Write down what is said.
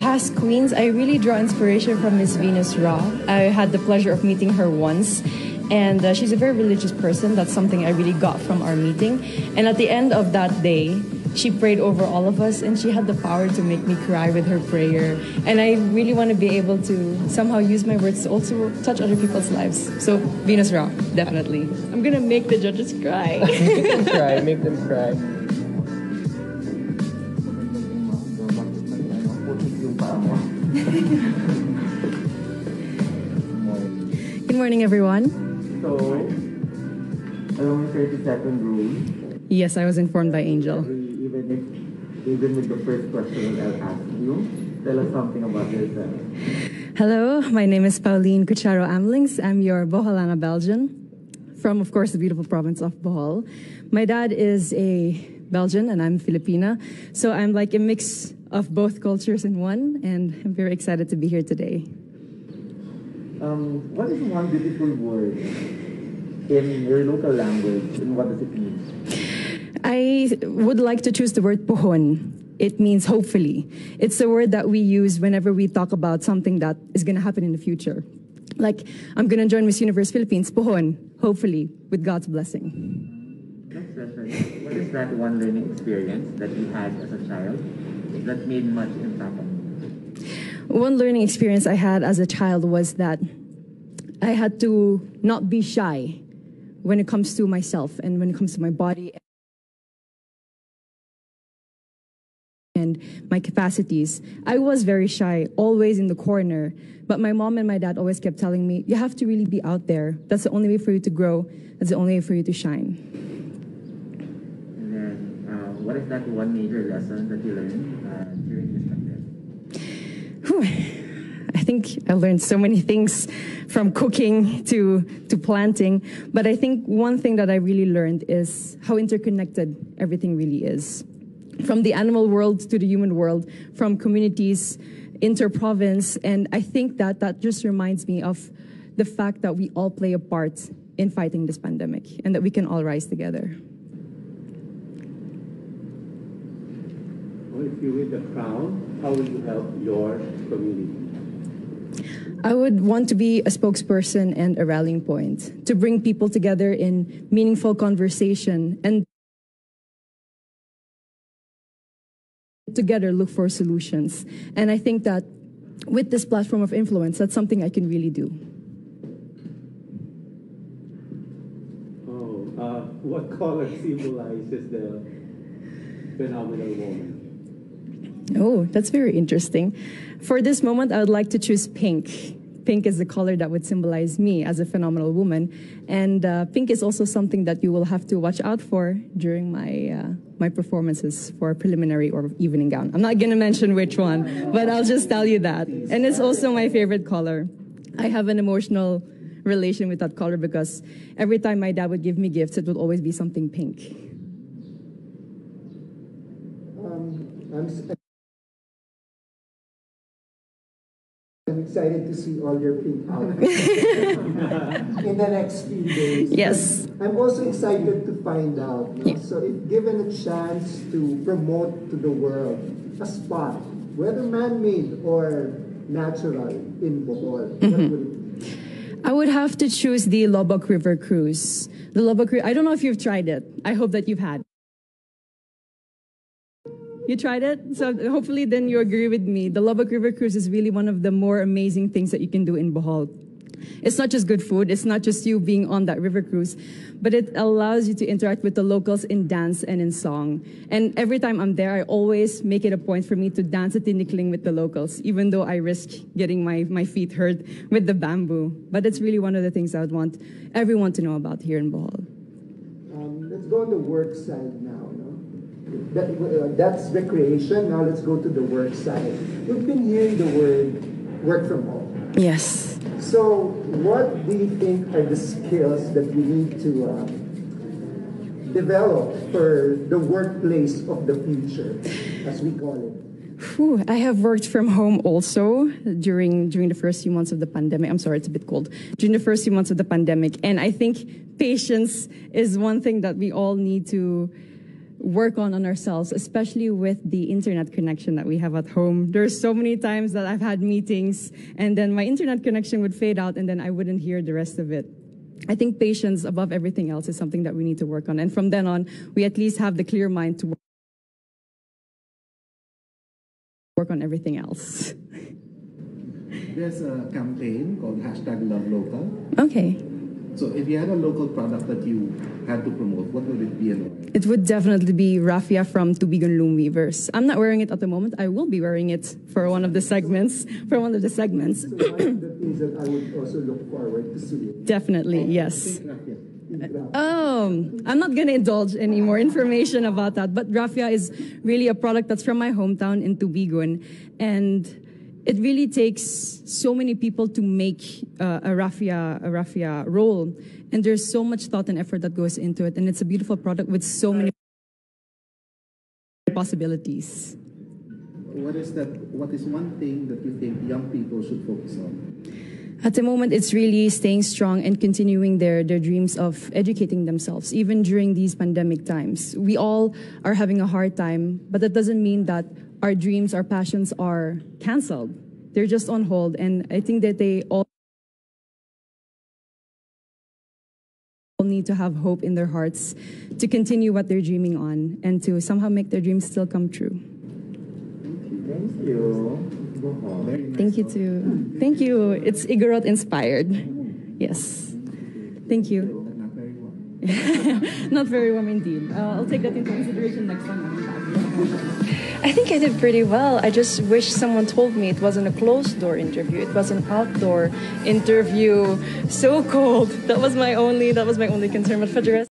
past queens, I really draw inspiration from Miss Venus Ra. I had the pleasure of meeting her once, and she's a very religious person. That's something I really got from our meeting. And at the end of that day, she prayed over all of us, and she had the power to make me cry with her prayer. And I really want to be able to somehow use my words to also touch other people's lives. So Venus Ra, definitely. I'm gonna make the judges cry. Make them cry. Make them cry. Good morning, everyone. So, along 30-second rule. Yes, I was informed by Angel. Even with the first question that I'll ask you, tell us something about yourself. Hello, my name is Pauline Cucharo Amlings. I'm your Boholana Belgian from, of course, the beautiful province of Bohol. My dad is a Belgian and I'm Filipina, so I'm like a mix of both cultures in one, and I'm very excited to be here today. What is one beautiful word in your local language, and what does it mean? I would like to choose the word pohon. It means hopefully. It's a word that we use whenever we talk about something that is going to happen in the future. Like, I'm going to join Miss Universe Philippines, pohon, hopefully, with God's blessing. Next question. What is that one learning experience that you had as a child that made much impact on you? One learning experience I had as a child was that I had to not be shy when it comes to myself and when it comes to my body and my capacities. I was very shy, always in the corner, but my mom and my dad always kept telling me, you have to really be out there. That's the only way for you to grow. That's the only way for you to shine. And then, what is that one major lesson that you learned during this pandemic? I think I learned so many things from cooking to planting, but I think one thing that I really learned is how interconnected everything really is. From the animal world to the human world, from communities, inter-province, and I think that just reminds me of the fact that we all play a part in fighting this pandemic and that we can all rise together. Well, if you win the crown, how will you help your community? I would want to be a spokesperson and a rallying point to bring people together in meaningful conversation and together look for solutions. And I think that with this platform of influence, that's something I can really do. What color symbolizes the phenomenal woman? Oh, that's very interesting. For this moment, I would like to choose pink. Pink is the color that would symbolize me as a phenomenal woman. And pink is also something that you will have to watch out for during my performances for preliminary or evening gown. I'm not going to mention which one, but I'll just tell you that. And it's also my favorite color. I have an emotional relation with that color because every time my dad would give me gifts, it would always be something pink. I'm excited to see all your pink outfits in the next few days. Yes. I'm also excited to find out. You know? Yeah. So if given a chance to promote to the world a spot, whether man-made or natural in Bohol, what would it be? I would have to choose the Lobok River Cruise. The Lobok River, I don't know if you've tried it. I hope that you've had. You tried it? So hopefully then you agree with me. The Lobok River Cruise is really one of the more amazing things that you can do in Bohol. It's not just good food. It's not just you being on that river cruise, but it allows you to interact with the locals in dance and in song. And every time I'm there, I always make it a point for me to dance a tinikling with the locals, even though I risk getting my feet hurt with the bamboo. But it's really one of the things I would want everyone to know about here in Bohol. Let's go on the work side now. That's recreation. Now let's go to the work side. We've been hearing the word work from home. Yes. So what do you think are the skills that we need to develop for the workplace of the future, as we call it? I have worked from home also during the first few months of the pandemic. I'm sorry, it's a bit cold. During the first few months of the pandemic. And I think patience is one thing that we all need to work on ourselves, especially with the internet connection that we have at home. There's so many times that I've had meetings and then my internet connection would fade out and then I wouldn't hear the rest of it. I think patience above everything else is something that we need to work on. And from then on, we at least have the clear mind to work on everything else. There's a campaign called #LoveLocal. Okay. So if you had a local product that you had to promote, what would it be and why? It would definitely be raffia from Tubigon Loom Weavers. I'm not wearing it at the moment. I will be wearing it for one of the segments. So one of the things that I would also look forward to seeing. Definitely, yes. Raffia. I'm not going to indulge any more information about that, but raffia is really a product that's from my hometown in Tubigon, and it really takes so many people to make a raffia roll, and there's so much thought and effort that goes into it, and it's a beautiful product with so many possibilities. What is one thing that you think young people should focus on? At the moment, it's really staying strong and continuing their dreams of educating themselves, even during these pandemic times. We all are having a hard time, but that doesn't mean that our dreams, our passions are canceled. They're just on hold, and I think that they all need to have hope in their hearts to continue what they're dreaming on and to somehow make their dreams still come true. Thank you. BOHOL. Thank you too. Thank you. It's Igorot inspired. Yes. Thank you. Not very well. Not very warm indeed. I'll take that into consideration next time. I think I did pretty well. I just wish someone told me it wasn't a closed door interview. It was an outdoor interview. So cold. That was my only concern. But for the rest,